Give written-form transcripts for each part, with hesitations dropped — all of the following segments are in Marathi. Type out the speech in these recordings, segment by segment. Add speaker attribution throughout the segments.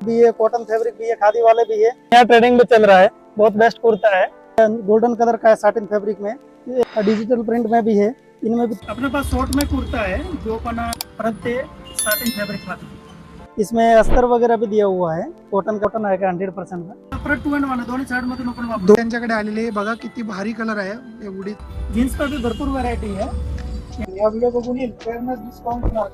Speaker 1: भी है, कॉटन फैब्रिक भी है, खादी वाले भी है। यहाँ ट्रेडिंग में चल रहा है, बहुत बेस्ट कुर्ता है। गोल्डन कलर का है, साटिन फैब्रिक में, डिजिटल प्रिंट में भी है। इनमें भी अपने पास शॉर्ट में कुर्ता है जो बना साटिन फैब्रिक का। इसमें अस्तर वगैरह भी दिया हुआ है, कॉटन आहे का 100% का। 2 and 1 दोन्ही साइड मधून आपण वापरू।
Speaker 2: त्यांच्याकडे आलेले आहे बघा, किती भारी कलर आहे एवढी।
Speaker 1: जीन्स का भी भरपूर व्हरायटी है।
Speaker 2: या व्हिडिओ बघून येईल प्रेरणा डिस्काउंट होणार।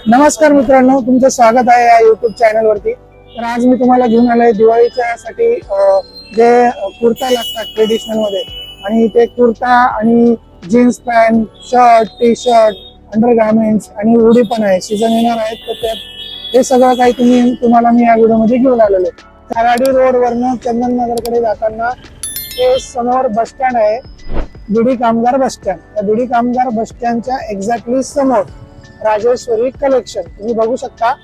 Speaker 3: नमस्कार मित्रांनो, तुमचं स्वागत आहे या युट्यूब चॅनल वरती। तर आज मी तुम्हाला घेऊन आलोय दिवाळीच्या साठी जे कुर्ता लागतात ट्रेडिशनल मध्ये, आणि ते कुर्ता आणि jeans pant, shirt, T shirt, undergarments आणि हुडी पण आहे, सीझन येणार आहेत तर त्यात हे सगळं काही तुम्हाला मी या व्हिडिओ मध्ये घेऊन आलेलो आहे। कराडी रोड वरनं चंदननगर कडे जाताना हे समोर बस स्टँड आहे, बीडी कामगार बस स्टँड। या बीडी कामगार बस स्टँडच्या एक्झॅक्टली समोर राजेश्वरी कलेक्शन तुम्ही बघू शकता।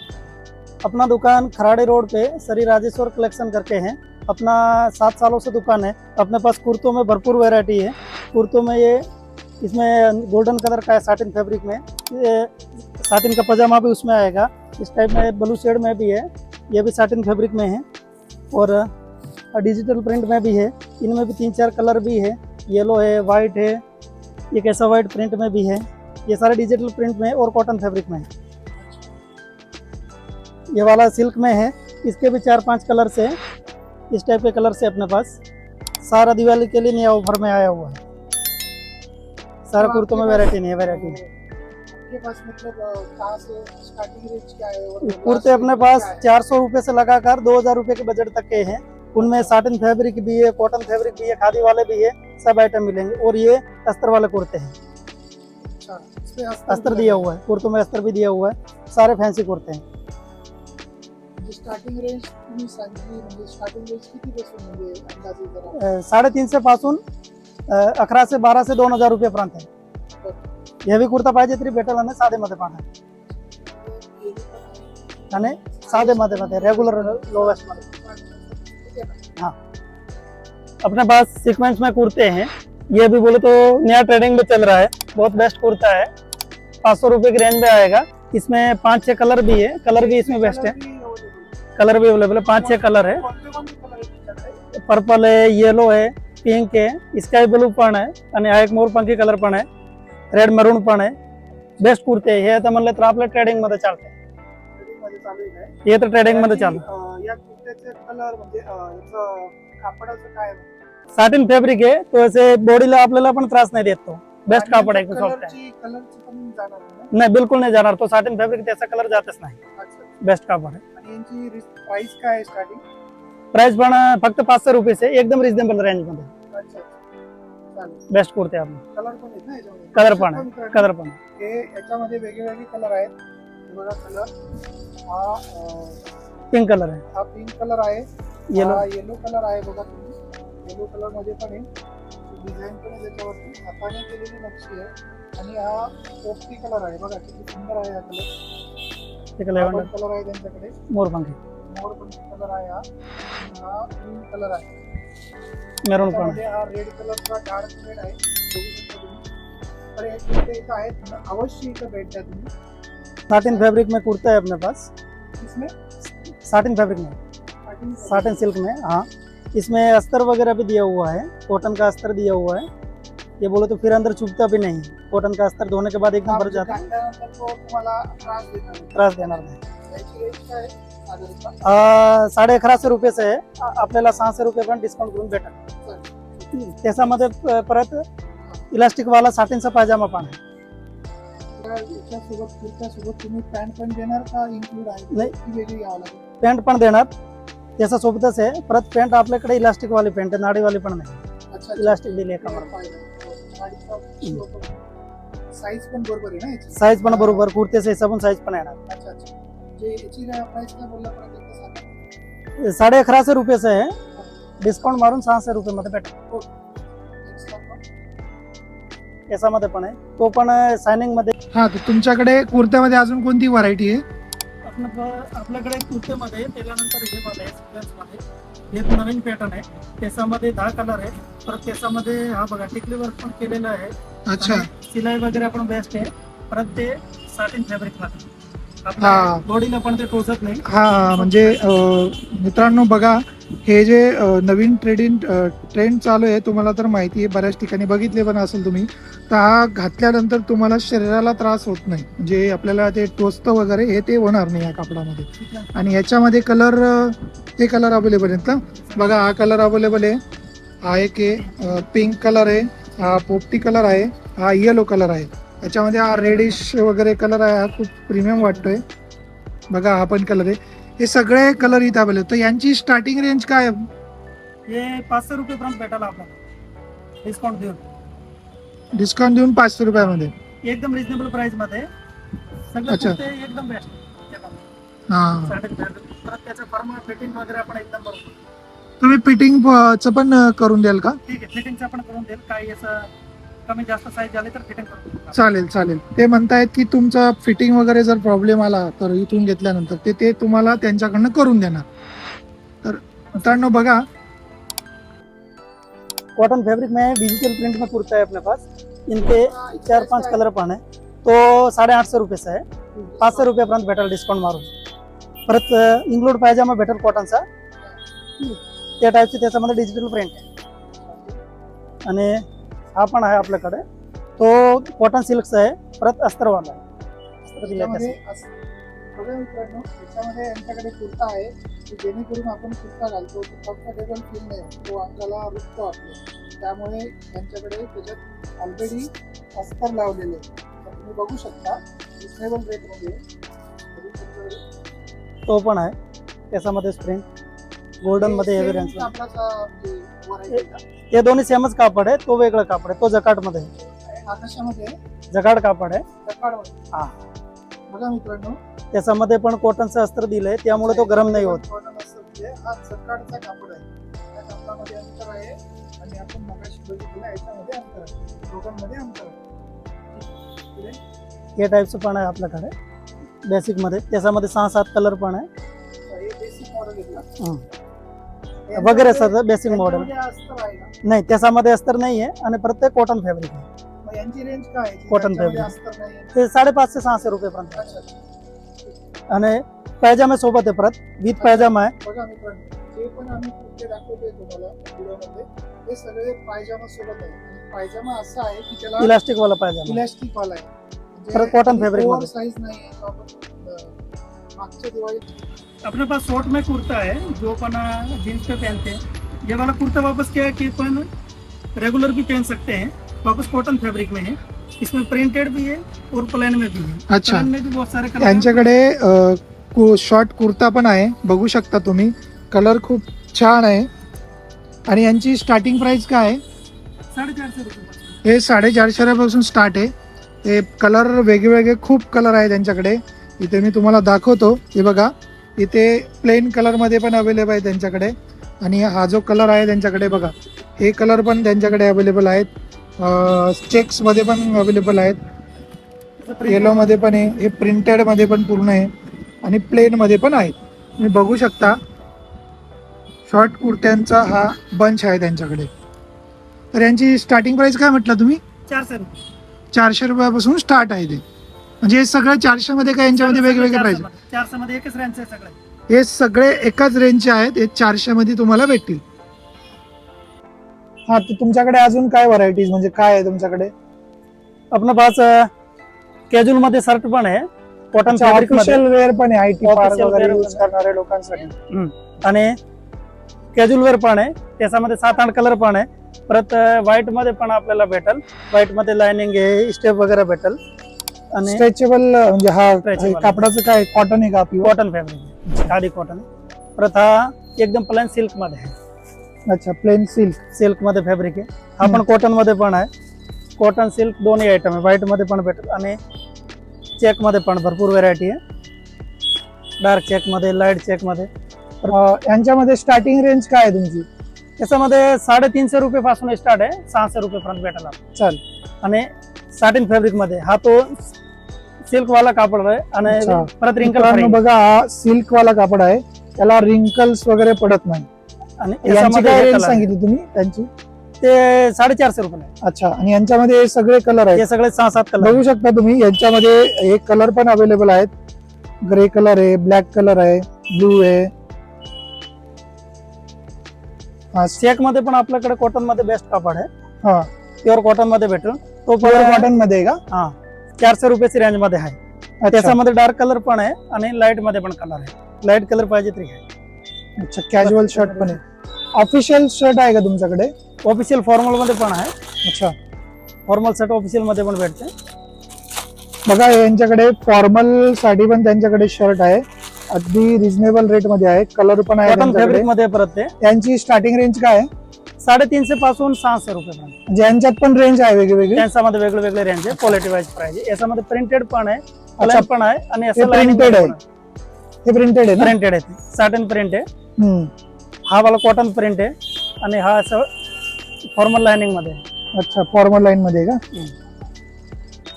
Speaker 1: अपना दुकान खराड़ी रोड पे श्री राजेश्वर कलेक्शन करके हैं। अपना 7 सालों से दुकान है। अपने पास कुर्तों में भरपूर वैरायटी है। कुर्तों में ये इसमें गोल्डन कलर का है, साटिन फैब्रिक में, ये साटिन का पजामा भी उसमें आएगा। इस टाइप में ब्लू शेड में भी है, ये भी साटिन फैब्रिक में है, और डिजिटल प्रिंट में भी है। इनमें भी 3-4 कलर भी है, येलो है, वाइट है, ये कैसा वाइट प्रिंट में भी है। ये सारे डिजिटल प्रिंट में और कॉटन फैब्रिक में है। ये वाला सिल्क में है, इसके भी 4-5 कलर से, इस टाइप के कलर से अपने पास सारा दिवाली के लिए नया ऑफर में आया हुआ है। सारा कुर्तों में वैरायटी नहीं है, वैरायटी है।
Speaker 2: आपके पास मतलब कहाँ से स्टार्टिंग रेंज क्या है?
Speaker 1: कुर्ते अपने पास 400 रुपये से लगाकर 2000 रुपये के बजट तक के हैं। उनमें साटिन फैब्रिक भी है, कॉटन फैब्रिक भी है, खादी वाले भी है, सब आइटम मिलेंगे। और ये अस्तर वाले कुर्ते हैं, अस्तर दिया हुआ है, कुर्तों में अस्तर भी दिया हुआ है, सारे फैंसी कुर्ते हैं।
Speaker 2: स्टार्टिंग रेंज तुम्ही सांगितली, म्हणजे स्टार्टिंग रेंज किती पासून, म्हणजे अंदाजे जरा?
Speaker 1: 350 पासून 11 से 12 से 2000 रुपयापर्यंत आहे। हेवी कुर्ता पाहिजे तरी भेटेल आणि साधेमध्ये पण आहे, आणि साधेमध्ये रेगुलर लोवेस्ट मध्ये। हाँ, अपने पास सीक्वेंस में कुर्ते हैं। ये भी बोले तो नया ट्रेडिंग में चल रहा है, बहुत बेस्ट कुर्ता है। 500 रुपये की रेंज में आएगा। इसमें 5-6 कलर भी है, कलर भी इसमें बेस्ट है, कलर भी अवेलेबल है। 5-6 कलर है, पर्पल है, येलो है, पिंक है, स्काई ब्लू पण है, आणि हा एक मोरपंखी कलर पण आहे, रेड मरून पण आहे। बेस्ट कुर्ते हे तर म्हणलं तर आपल्या ट्रेडिंग मध्ये चालते, हे तर ट्रेडिंग मध्ये चालू।
Speaker 2: या कुर्त्याचे कलर म्हणजे याचं कापडाचं काय?
Speaker 1: साटिन फैब्रिक है, तो ऐसे बॉडीला आपल्याला पण त्रास नाही देत, तो बेस्ट कापड आहे, सॉफ्ट आहे।
Speaker 2: कलरची पण जाणार
Speaker 1: नाही, बिल्कुल नहीं जाणार, तो साटिन फैब्रिक त्याचा कलर जातच नाही, बेस्ट कापड आहे।
Speaker 2: आणि यांची प्राइस काय आहे स्टार्टिंग?
Speaker 1: प्राइस पण फक्त 500 रुपये से एकदम रिजनेबल रेंज मध्ये।
Speaker 2: अच्छा, चालेल।
Speaker 1: बेस्ट कुर्ते आपले,
Speaker 2: कलर पण आहेत ना याच्यामध्ये?
Speaker 1: कलर पण आहे, कलर पण आहे।
Speaker 2: हे याच्यामध्ये वेगवेगळे कलर आहेत, हे बघा कलर, हा
Speaker 1: पिंक कलर आहे,
Speaker 2: हा पिंक कलर आहे, येलो कलर आहे बघा तुम्ही, येलो कलर मध्ये पण आहे, डिझाईन पण आहे त्याच्यावरती, हाताने केलेली नक्षी आहे, आणि हा पोस्टी कलर आहे बघा, किती सुंदर आहे हा कलर। कलर आहे त्यांच्याकडे मोरपंखी कलर आहे, हा ग्रीन कलर आहे,
Speaker 1: मेरून पण
Speaker 2: हा रेड कलरचा डार्क रेड आहे, बघू शकता तुम्ही। तर हे कुर्ते इथं आहेत, अवश्य इथं भेट द्या तुम्ही।
Speaker 1: साटिन फैब्रिक में कुर्ता है अपने पास,
Speaker 2: इसमें
Speaker 1: साटिन फैब्रिक में, साटिन सिल्क में। हाँ, इसमें अस्तर वगैरह भी दिया हुआ है, कॉटन का अस्तर दिया हुआ है। ये बोलो तो फिर अंदर चुभता भी नहीं, कॉटन का अस्तर धोने के बाद एकदम भर जाता है, त्रास देणार नाही। 1150 रुपये से आहे, आपल्याला 600 रुपये पण डिस्काउंट करून भेटेल। त्याच्यामध्ये परत इलास्टिक वाला साटिनचा पायजामा पण आहे।
Speaker 2: कुर्त्यासोबत तुम्ही पॅन्ट पण देणार का इन्क्लूड आहे?
Speaker 1: नाही,
Speaker 2: ती वेगळी घ्यावं लागेल।
Speaker 1: पॅन्ट पण देणार, त्याच्या सोबतच आहे। परत पॅन्ट आपल्याकडे इलास्टिक वाली पॅन्ट आहे, नाडीवाली पण नाही।
Speaker 2: अच्छा,
Speaker 1: इलास्टिक दिली आहे कमर,
Speaker 2: साईज पण बरोबर आहे ना याची?
Speaker 1: साईज पण बरोबर, कुर्त्याचा हिसाबून साईज पण येणार।
Speaker 2: अच्छा अच्छा, जे याची प्राइस काय बोलला परत एकदा सांगा?
Speaker 1: 1150 रुपये से है, डिस्काउंट मारून 600 रुपये मध्ये भेटेल। याच्यामध्ये पण आहे, तो पण सायनिंग मध्ये।
Speaker 2: हा, तर तुमच्याकडे कुर्त्यामध्ये अजून कोणती व्हरायटी आहे?
Speaker 1: आपल्याकडे कुर्तेमध्ये त्याच्यानंतर हे मध्ये एक नवीन पॅटर्न आहे, त्याच्यामध्ये 10 कलर आहे। परत त्याच्यामध्ये हा बघा टिकली वर्क पण केलेलं आहे।
Speaker 2: अच्छा,
Speaker 1: सिलाई वगैरे पण बेस्ट आहे। परत ते साटिन फॅब्रिक मध्ये आपल्या
Speaker 3: हा.
Speaker 1: बॉडीला पण ते टोचत नाही.
Speaker 3: हा म्हणजे मित्रांनो बघा, हे जे नवीन ट्रेंड चालू आहे तुम्हाला तर माहिती आहे, बऱ्याच ठिकाणी बघितले पण असेल तुम्ही. तर हा घातल्यानंतर तुम्हाला शरीराला त्रास होत नाही, म्हणजे आपल्याला ते टोचतं वगैरे हे ते होणार नाही या कापडामध्ये. आणि ह्याच्यामध्ये कलर ते कलर अवेलेबल आहेत ना. बघा हा कलर अवेलेबल आहे, हा एक आहे पिंक कलर आहे, हा पोपटी कलर आहे, हा येलो कलर आहे. याच्यामध्ये हा रेडिश वगैरे कलर आहे, हा खूप प्रीमियम वाटतोय. बघा हा पण कलर आहे. हे सगळे कलर इथे अवेलेबल. तर यांची स्टार्टिंग रेंज काय आहे?
Speaker 1: हे 500 रुपयेपर्यंत भेटायला आपल्याला डिस्काउंट देऊन.
Speaker 3: डिस्काउंट देऊन 500 रुपयामध्ये.
Speaker 1: एकदम रिजनेबल प्राइस मध्ये सगळं
Speaker 3: अच्छा.
Speaker 1: कुर्ते एकदम बेस्ट.
Speaker 3: हा,
Speaker 1: परत त्याचं फॉर्मल फिटिंग वगैरे आपण एकदम बरोबर.
Speaker 3: तुम्ही फिटिंग च पण करून द्याल का?
Speaker 1: ठीक आहे, फिटिंगचं आपण करून देईल. काही असं कमी जास्त साईज झाली तर फिटिंग करून देईल.
Speaker 3: चालेल चालेल. ते म्हणतायत की तुमचा फिटिंग वगैरे जर प्रॉब्लेम आला तर इथून घेतल्यानंतर ते तुम्हाला त्यांच्याकडनं करून देणार. तर मित्रांनो बघा,
Speaker 1: कॉटन फैब्रिक में डिजिटल प्रिंट में कुर्ता है अपने पास. इनके 4-5 कलर पण है. तो 850 रुपयेचा आहे. 500 रुपयापर्यंत भेटेल डिस्काउंट मारून. परत इंक्लूड पायजामा भेटेल कॉटनचा, त्या टाईपचे त्याच्यामध्ये डिजिटल प्रिंट आहे. आणि हा पण आहे आपल्याकडे, तो कॉटन सिल्कचा आहे. परत अस्तरवाला आहे. अस्तर दिलंय
Speaker 2: त्याच्यामध्ये
Speaker 1: त्याचं.
Speaker 2: बघा मित्रांनो, याच्यामध्ये यांच्याकडे कुर्ता आहे की जेणेकरून आपण कुर्ता घालतो तो कम्फर्टेबल फील नाही, तो अंगाला रुजतो आपल्या. त्यामुळे यांच्याकडे त्याच्यात ऑलरेडी अस्तर लावलेले आहे. तर तुम्ही बघू शकता रिजनेबल रेटमध्ये.
Speaker 1: तो पण आहे त्याच्यामध्ये प्रिंट गोल्डन मध्ये हेवी रेंज. हे दोन्ही सेमच कापड आहे. तो वेगळं कापड आहे, तो जकाट मध्ये आहे.
Speaker 2: आकाशामध्ये
Speaker 1: जकाड कापड आहे. हा.
Speaker 2: बघा मित्रांनो,
Speaker 1: त्याच्यामध्ये पण कॉटनचं अस्तर दिलंय, त्यामुळे तो गरम नाही होत.
Speaker 2: कॉटन असतं, हा जकाडचा कापड आहे. त्या कापडामध्ये अंतर आहे आणि आपण मगाशी बघितलं याच्यामध्ये अंतर आहे, दोघांमध्ये अंतर आहे.
Speaker 1: हे टाईपचं पण आहे आपल्याकडे बेसिक मध्ये. त्याच्यामध्ये 6-7 कलर पण आहे.
Speaker 2: हे बेसिक मॉडेल आहे ना?
Speaker 1: वगैरे सर बेसिक मॉडेल
Speaker 2: याच्यामध्ये अस्तर आहे ना?
Speaker 1: नाही, त्याच्यामध्ये अस्तर नाही आहे आणि प्रत्येक कॉटन फॅब्रिक आहे.
Speaker 2: मग यांची रेंज काय आहे?
Speaker 1: कॉटन
Speaker 2: याच्यामध्ये
Speaker 1: फॅब्रिक.
Speaker 2: अस्तर नाही आहे.
Speaker 1: ते 550 ते 600 रुपयेपर्यंत आहे.
Speaker 2: अच्छा.
Speaker 1: आणि पायजामा सोबत आहे, परत विथ पायजामा आहे.
Speaker 2: बघा मित्रांनो, जे पण आम्ही कुर्ते दाखवतोय तुम्हाला व्हिडिओमध्ये, हे सगळे पायजामा सोबत आहे. आणि पायजामा असा आहे की त्याला
Speaker 1: इलास्टिक वाला पायजामा.
Speaker 2: इलास्टिक वाला आहे.
Speaker 1: परत cotton fabric
Speaker 2: ओव्हर
Speaker 1: मध्ये.
Speaker 2: साइज नाही आहे. जो आपण मागच्या दिवाळीत
Speaker 1: अपने पास शॉर्ट में कुर्ता है जो अपन जीन्स पे पहनते हैं. ये वाला कुर्ता वापस क्या है कि अपन रेगुलर भी पहन सकते हैं. वापस कॉटन फैब्रिक में है. इसमें प्रिंटेड भी है और प्लेन में भी है.
Speaker 3: अच्छा.
Speaker 1: प्लेन में भी बहुत सारे कलर हैं.
Speaker 3: यांच्याकडे शॉर्ट कुर्ता पण आहे, बघू शकता तुम्ही. कलर खूप छान आहे. आणि यांची स्टार्टिंग प्राइस काय आहे?
Speaker 1: 450 रुपये.
Speaker 3: हे 450 पासून स्टार्ट आहे. हे कलर वेगवेगळे खूप कलर आहे त्यांच्याकडे. इथे मी तुम्हाला दाखवतो. हे बघा, इथे प्लेन कलर मध्ये पण अवेलेबल आहे त्यांच्याकडे. आणि हा जो कलर आहे त्यांच्याकडे बघा, हे कलर पण त्यांच्याकडे अवेलेबल आहेत. चेक्स मध्ये पण अवेलेबल आहेत, येलो मध्ये पण आहे, हे प्रिंटेड मध्ये पण पूर्ण आहे आणि प्लेन मध्ये पण आहे. तुम्ही बघू शकता शॉर्ट कुर्त्यांचा हा बंच आहे त्यांच्याकडे. तर यांची स्टार्टिंग प्राइस काय म्हटलं तुम्ही?
Speaker 1: 400 रुपये.
Speaker 3: 400 रुपयापासून स्टार्ट आहे ते. म्हणजे हे सगळे 400 मध्ये काय यांच्यामध्ये वेगवेगळे प्राइस?
Speaker 1: 400 मध्ये एकच रेंज आहे सगळे.
Speaker 3: हे सगळे एकाच रेंजचे आहेत. हे 400 मध्ये तुम्हाला भेटतील. हा, तर तुमच्याकडे अजून काय व्हरायटीज, म्हणजे काय आहे तुमच्याकडे?
Speaker 1: अपने पास कॅज्युअल मध्ये शर्ट पण आहे, कॉटन फॅब्रिक मध्ये.
Speaker 3: ऑफिशियल वेअर पण आहे, IT पार्क
Speaker 1: Official
Speaker 3: वगैरे
Speaker 1: wear
Speaker 3: यूज
Speaker 1: पण आहे.
Speaker 3: करणाऱ्या लोकांसाठी.
Speaker 1: आणि कॅज्युअल वेअर पण आहे. त्याच्यामध्ये 7-8 कलर पण आहे. परत व्हाईट मध्ये पण आपल्याला भेटल. व्हाईट मध्ये लाइनिंग आहे, स्टेप वगैरे भेटल. आणि
Speaker 3: स्ट्रेचेबल म्हणजे हा
Speaker 1: Stretchable.
Speaker 3: कापडाचं काय कॉटन आहे का आपली?
Speaker 1: Cotton fabric, khadi cotton. परत हा एकदम प्लेन सिल्क मध्ये आहे.
Speaker 3: अच्छा, प्लेन सिल्क.
Speaker 1: सिल्क मध्ये फॅब्रिक आहे. हा पण कॉटन मध्ये पण आहे. कॉटन सिल्क दोन्ही आयटम आहे. व्हाईट मध्ये पण भेटेल आणि चेक मध्ये पण भरपूर व्हरायटी आहे. डार्क चेक मध्ये, लाईट चेक मध्ये.
Speaker 3: यांच्यामध्ये स्टार्टिंग रेंज काय आहे तुमची?
Speaker 1: त्याच्यामध्ये 350 रुपये पासून स्टार्ट आहे, 600 रुपयेपर्यंत भेटेल आपल्याला.
Speaker 3: चाल.
Speaker 1: आणि साटिन फॅब्रिक मध्ये हा तो सिल्क वाला कापड आहे. आणि
Speaker 3: अच्छा.
Speaker 1: परत
Speaker 3: मित्रांनो
Speaker 1: रिंकल
Speaker 3: बघा, हा सिल्क वाला कापड आहे, त्याला रिंकल्स वगैरे पडत नाही.
Speaker 1: आणि
Speaker 3: यांची
Speaker 1: याच्यामध्ये
Speaker 3: काय
Speaker 1: हे
Speaker 3: रेंज
Speaker 1: color आहे.
Speaker 3: सांगितली तुम्ही त्यांची?
Speaker 1: ते 450 रुपये आहे.
Speaker 3: अच्छा. आणि यांच्यामध्ये हे सगळे कलर आहेत,
Speaker 1: हे सगळे 6-7 कलर.
Speaker 3: बघू शकता तुम्ही. यांच्यामध्ये हे कलर पण अवेलेबल आहेत. ग्रे कलर आहे, ब्लॅक कलर आहे, ब्लू आहे. हा
Speaker 1: चेक मध्ये पण आपल्याकडे कॉटन मध्ये बेस्ट कापड आहे,
Speaker 3: हा
Speaker 1: प्युअर कॉटन मध्ये भेटेल. तो पण
Speaker 3: प्युअर कॉटन मध्ये आहे का?
Speaker 1: हा 400 रुपयाची रेंज मध्ये आहे.
Speaker 3: अच्छा
Speaker 1: त्याच्यामध्ये डार्क कलर पण आहे आणि लाईट मध्ये पण कलर आहे. लाईट कलर पाहिजे तरी आहे.
Speaker 3: अच्छा, कॅज्युअल शर्ट पण आहे. ऑफिशियल शर्ट आहे का तुमच्याकडे?
Speaker 1: ऑफिशियल फॉर्मल मध्ये पण आहे.
Speaker 3: अच्छा,
Speaker 1: फॉर्मल शर्ट ऑफिशियल मध्ये पण भेटते.
Speaker 3: बघा यांच्याकडे फॉर्मल साठी पण त्यांच्याकडे शर्ट आहे, अगदी रिझनेबल रेट मध्ये आहे. कलर पण आहे
Speaker 1: कॉटन
Speaker 3: त्यांच्याकडे.
Speaker 1: फॅब्रिक मध्ये परत ते
Speaker 3: यांची स्टार्टिंग रेंज काय आहे?
Speaker 1: 350 पासून 600 रुपये
Speaker 3: म्हणजे यांच्यात पण रेंज आहे वेगवेगळी?
Speaker 1: त्यांच्यामध्ये वेगळे वेगळे रेंज आहे, क्वालिटी वाईज प्राइस आहे. याच्यामध्ये प्रिंटेड पण आहे,
Speaker 3: अच्छा.
Speaker 1: प्लेन पण आहे आणि
Speaker 3: हे
Speaker 1: असं
Speaker 3: प्रिंटेड आहे. हे प्रिंटेड आहे ना?
Speaker 1: प्रिंटेड आहे, साटन प्रिंट आहे.
Speaker 3: हम्म.
Speaker 1: हा वाला कॉटन प्रिंट आहे आणि हा असं फॉर्मल लाइनिंग मध्ये आहे.
Speaker 3: अच्छा, फॉर्मल लाईन मध्ये आहे का?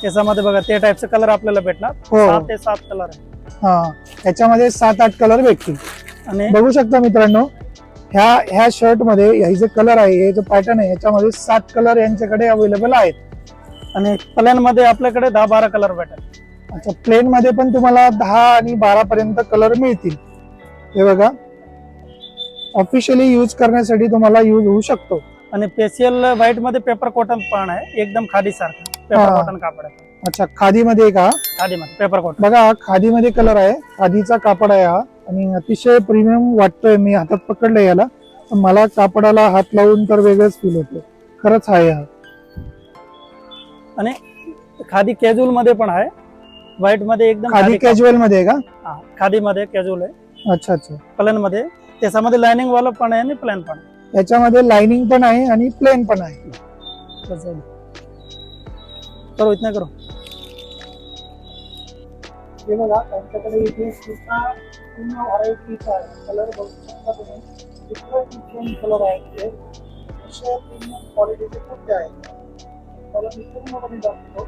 Speaker 1: याच्यामध्ये बघा ते टाईपचे कलर आपल्याला भेटणार.
Speaker 3: हो.
Speaker 1: 7 ते 7 कलर आहे
Speaker 3: हा, याच्यामध्ये 7-8 कलर भेटतील.
Speaker 1: आणि
Speaker 3: बघू शकता मित्रांनो, ह्या शर्ट मध्ये हे जे कलर आहे, हे जो पॅटर्न आहे, याच्यामध्ये 7 कलर यांच्याकडे अवेलेबल आहेत.
Speaker 1: आणि प्लेन मध्ये आपल्याकडे 10-12 कलर भेटतात.
Speaker 3: अच्छा, प्लेन मध्ये पण तुम्हाला 10 आणि 12 पर्यंत कलर मिळतील. हे बघा, ऑफिशियली यूज करण्यासाठी तुम्हाला यूज होऊ शकतो.
Speaker 1: आणि स्पेशल व्हाईट मध्ये पेपर कॉटन पण आहे, एकदम खादी सारखं पेपर
Speaker 3: हा.
Speaker 1: कॉटन कापड आहे.
Speaker 3: अच्छा, खादी मध्ये का?
Speaker 1: खादी मध्ये पेपर कॉटन.
Speaker 3: बघा, खादी मध्ये कलर आहे, खादीचा कापड आहे हा आणि अतिशय प्रीमियम वाटतोय. मी हातात पकडलं याला, पण मला कापडाला हात लावून तर वेगळंच फील होतं. खरंच आहे हा.
Speaker 1: आणि खादी कॅज्युअल मध्ये पण आहे, व्हाईट मध्ये एकदम
Speaker 3: खादी कॅज्युअल मध्ये आहे का?
Speaker 1: हा, खादी मध्ये कॅज्युअल आहे,
Speaker 3: अच्छा अच्छा,
Speaker 1: प्लेन मध्ये. त्याच्यामध्ये लाइनिंग वाला पण आहे आणि प्लेन पण आहे.
Speaker 3: याच्यामध्ये लाइनिंग पण आहे आणि प्लेन पण आहे.
Speaker 1: करो इतना करो.
Speaker 2: हे बघा त्यांच्याकडे इथे सुद्धा पूर्ण व्हरायटीचा आहे. कलर बघू शकता तुम्ही, डिफरंट कलर आहेत. ते अशा पूर्ण क्वालिटीचे कुर्ते आहेत. त्याला मी पूर्णपणे दाखवतो.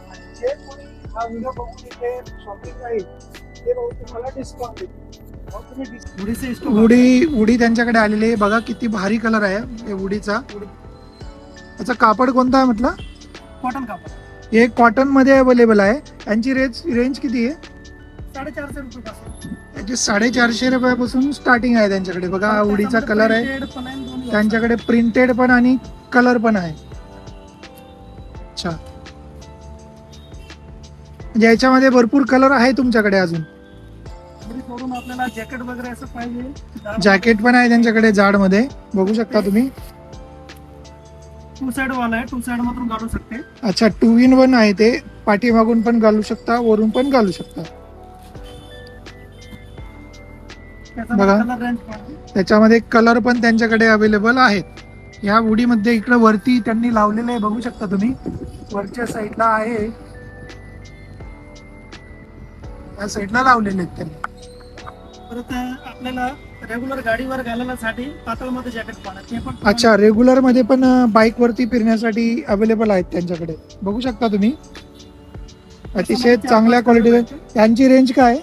Speaker 2: आणि जे कोणी हा व्हिडिओ बघून इथे शॉपिंग आहे ते भाऊ तुम्हाला डिस्काउंट देतील. मग तुम्ही
Speaker 3: उडी त्यांच्याकडे आलेली आहे. बघा किती भारी कलर आहे हे उडीचा. याचा कापड कोणता आहे म्हटलं?
Speaker 1: कॉटन कापड.
Speaker 3: हे कॉटन मध्ये अवेलेबल आहे. यांची रेंज किती आहे?
Speaker 1: 450 रुपये पासून.
Speaker 3: याची 450 रुपयापासून स्टार्टिंग आहे त्यांच्याकडे. बघा, हा उडीचा कलर आहे. त्यांच्याकडे प्रिंटेड पण आणि कलर पण आहे. अच्छा, म्हणजे याच्यामध्ये भरपूर कलर आहे तुमच्याकडे अजून.
Speaker 1: सोडून आपल्याला जॅकेट वगैरे असं पाहिजे.
Speaker 3: जॅकेट पण आहे त्यांच्याकडे जाड मध्ये, बघू शकता तुम्ही.
Speaker 1: 2 साइड वाला आहे, 2 साइड मधून घालू शकते.
Speaker 3: अच्छा, 2-in-1 आहे ते. पाठीमागून पण घालू शकता, वरून पण घालू शकता. बघा,
Speaker 1: कलर रेंज पण आहे.
Speaker 3: त्याच्यामध्ये कलर पण त्यांच्याकडे अवेलेबल आहेत. या उडीमध्ये इकडे वरती त्यांनी लावलेले आहे, बघू शकता तुम्ही. वरच्या साईडला आहे, या साईडला लावलेले आहेत त्यांनी.
Speaker 1: परत आपल्याला रेग्युलर गाडीवर घालण्यासाठी पातळ मध्ये जॅकेट पण आहे, ते पण.
Speaker 3: अच्छा, रेग्युलर मध्ये पण बाईक वरती फिरण्यासाठी अवेलेबल आहेत त्यांच्याकडे, बघू शकता तुम्ही. अतिशय चांगल्या क्वालिटीचे. त्यांची रेंज काय आहे?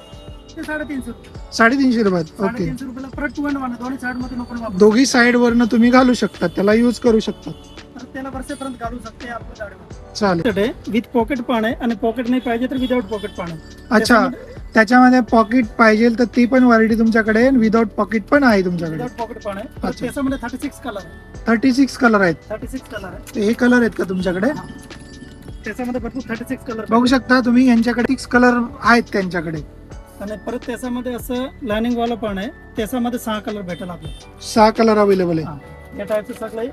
Speaker 1: ते 350 रुपये.
Speaker 3: 350 रुपयात. ओके,
Speaker 1: 350 रुपयाला परत 2 and 1 दोन्ही साइड मध्ये नको वापरू.
Speaker 3: दोघी साईड वरनं तुम्ही घालू शकता, त्याला यूज करू शकता.
Speaker 1: परत त्याला वर्षेपर्यंत घालू शकते आपल्या गाडीवर.
Speaker 3: चालेल.
Speaker 1: विथ पॉकेट पण आहे आणि पॉकेट नाही पाहिजे तर विदाउट पॉकेट पण आहे.
Speaker 3: अच्छा, त्याच्यामध्ये पॉकेट पाहिजे तर ती पण व्हरायटी तुमच्याकडे आहे, विदाउट पॉकेट पण आहे तुमच्याकडे.
Speaker 1: विदाउट पॉकेट पण आहे. परत
Speaker 3: अच्छा.
Speaker 1: त्याच्यामध्ये 36 कलर आहे.
Speaker 3: 36 कलर आहेत.
Speaker 1: 36 कलर आहे.
Speaker 3: तर हे कलर आहेत का तुमच्याकडे?
Speaker 1: त्याच्यामध्ये भरपूर 36 कलर
Speaker 3: बघू शकता तुम्ही, यांच्याकडे 6 कलर आहेत त्यांच्याकडे.
Speaker 1: आणि परत त्याच्यामध्ये असं लाइनिंग वाला पण आहे, त्याच्यामध्ये 6 कलर भेटेल आपल्याला.
Speaker 3: 6 कलर अवेलेबल आहे.
Speaker 1: हा, या टाईपचे सगळे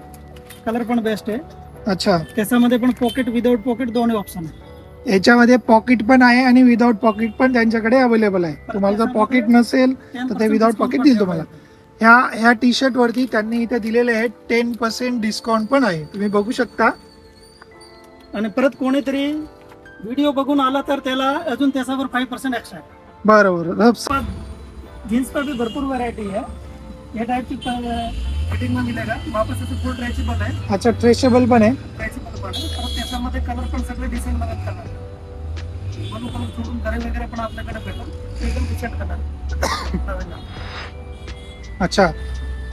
Speaker 1: कलर पण बेस्ट आहे.
Speaker 3: अच्छा,
Speaker 1: त्याच्यामध्ये पण पॉकेट विदाउट पॉकेट दोन्ही ऑप्शन आहे.
Speaker 3: याच्यामध्ये पॉकेट पण आहे आणि विदाउट पॉकेट पण त्यांच्याकडे अवेलेबल आहे. तुम्हाला जर पॉकेट नसेल तर ते विदाउट पॉकेट देईल तुम्हाला. ह्या टी शर्ट वरती त्यांनी इथे दिलेले आहे 10% डिस्काउंट पण आहे, तुम्ही बघू शकता.
Speaker 1: आणि परत कोणीतरी व्हिडिओ बघून आला तर त्याला अजून त्याच्यावर 5% एक्स्ट्रा आहे.
Speaker 3: बरोबर.
Speaker 1: जीन्स पर भी भरपूर वैरायटी है. ये टाइप की फिटिंग में मिलेगा. वापस ऐसे फुल ट्रेचेबल है.
Speaker 3: अच्छा, ट्रेसेबल पण आहे.
Speaker 1: ट्रेचेबल पण आहे. परत त्याच्यामध्ये कलर पण सगळे डिसेंट मध्ये कलर. ब्लू कलर सोडून गरे वगैरे पण आपल्याकडे भेटेल. एकदम डिसेंट कलर.
Speaker 3: अच्छा,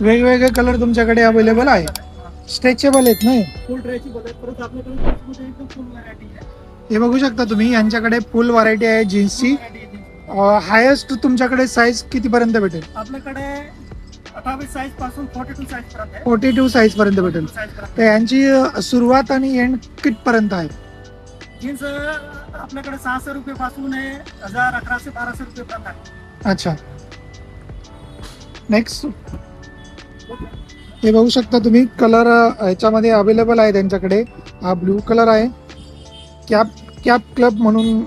Speaker 3: वेगवेगळे कलर तुमच्याकडे अवेलेबल आहे. स्ट्रेचेबल आहेत नाही?
Speaker 1: फुल ट्रेचेबल आहे. परत आपल्याकडे एकदम फुल वैरायटी आहे.
Speaker 3: हे बघू शकता तुम्ही, यांच्याकडे फुल व्हरायटी आहे जीन्सची. हायेस्ट तुमच्याकडे साईज किती पर्यंत भेटेल?
Speaker 1: आपल्याकडे 28 साईज पासून 42 साईज पर्यंत आहे.
Speaker 3: 42 साईज पर्यंत भेटेल.
Speaker 1: 42 size पर्यंत.
Speaker 3: तर यांची सुरुवात आणि एंड कितपर्यंत आहे?
Speaker 1: जीन्स आपल्याकडे 600 रुपये पासून आहे, 1100 1200 रुपये पर्यंत आहे.
Speaker 3: अच्छा, नेक्स्ट हे बघू शकता तुम्ही, कलर ह्याच्यामध्ये अवेलेबल आहे त्यांच्याकडे. हा ब्ल्यू कलर आहे. कॅप क्लब म्हणून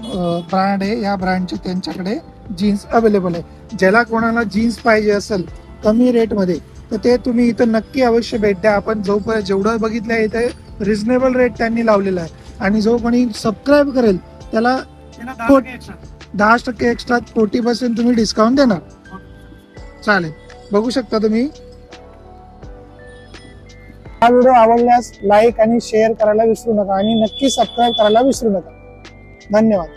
Speaker 3: ब्रँड आहे. या ब्रँडचे त्यांच्याकडे जीन्स अवेलेबल आहे. ज्याला कोणाला जीन्स पाहिजे असेल कमी रेटमध्ये तर ते तुम्ही इथं नक्की अवश्य भेट द्या. आपण जेवढं बघितलं आहे इथे रिझनेबल रेट त्यांनी लावलेला आहे. आणि जो कोणी सबस्क्राईब करेल त्याला
Speaker 1: त्याला 10% extra.
Speaker 3: 10% एक्स्ट्रा 40% तुम्ही डिस्काउंट देणार. चालेल, बघू शकता तुम्ही. हा व्हिडिओ आवडल्यास लाईक आणि शेअर करायला विसरू नका आणि नक्की सबस्क्राईब करायला विसरू नका. धन्यवाद.